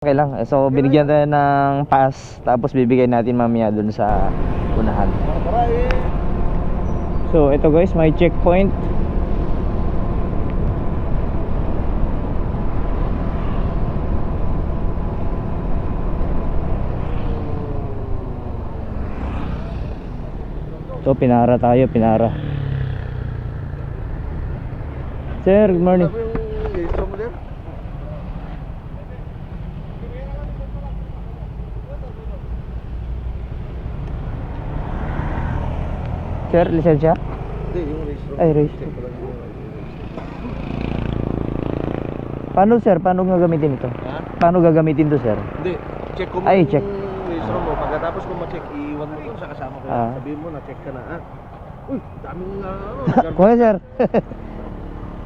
Okay lang. So binigyan tayo ng pass, tapos bibigay natin mamaya dun sa unahan. So ito guys, may checkpoint. So pinara tayo, pinara. Sir, good morning. Sir, lisensya? Hindi, yung registro. Ay, registro. Paano sir? Paano gagamitin ito? Ha? Paano gagamitin to sir? Hindi, check ko mo Ay, yung check. registro mo. Pagkatapos kung ma-check, iiwan mo doon sa kasama ko. Ah. Sabihin mo, na-check ka na. Uy, daming Kuya sir.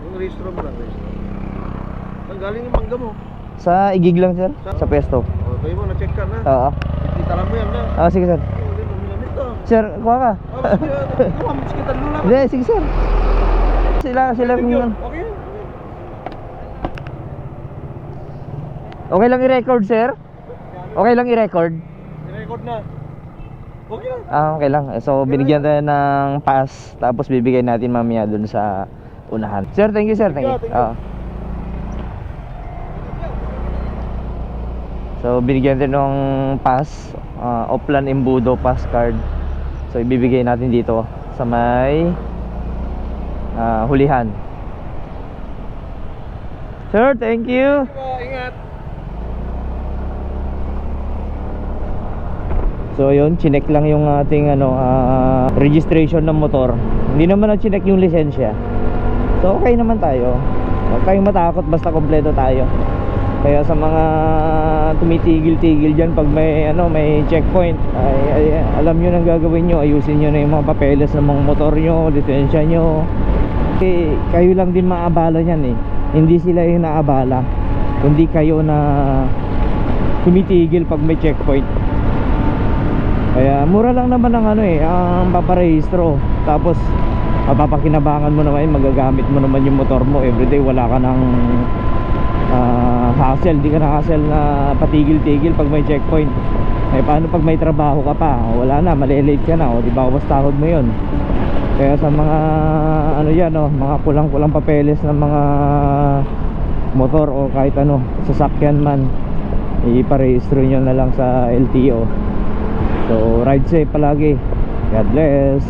yung registro mo lang, registro. Saan galing yung mangga mo? Sa igig lang sir? Sa pesto. O, sabihin mo, na-check ka na. Oo. Italan mo yan na. Sige sir. Hindi mo minamit to. Sir, kuha ka. Sige, mamits kita lula. Hindi, sige sir. Sila kung... Okay. Okay lang i-record sir? Okay lang i-record? I-record na. Okay lang. Okay lang. So binigyan tayo ng pass, tapos bibigay natin mamaya dun sa unahan. Sir, thank you sir. Thank you. Thank you. So binigyan tayo ng pass, Oplan Embudo pass card. So ibibigay natin dito sa may hulihan. Sir, thank you. Ingat. So yun, chinek lang yung ating registration ng motor. Hindi naman na chinek yung lisensya. So okay naman tayo. Huwag tayong matakot basta kompleto tayo. Kaya sa mga tumitigil-tigil dyan pag may checkpoint, ay alam nyo nang gagawin nyo. Ayusin nyo na yung mga papeles ng mga motor nyo, lisensya nyo. Kasi kayo lang din maabala nyan eh. Hindi sila yung naabala, kundi kayo na tumitigil pag may checkpoint. Kaya mura lang naman ang ang paparehistro. Tapos mapapakinabangan mo naman, magagamit mo naman yung motor mo everyday. Wala ka ng hassle, di ka na hassle na patigil-tigil pag may checkpoint. Paano pag may trabaho ka pa? Wala na, malilate ka na, di ba? Bastahod mo yun. Kaya sa mga mga kulang-kulang papeles ng mga motor o kahit sasakyan man, iparehistro nyo na lang sa LTO. So ride safe palagi. God bless.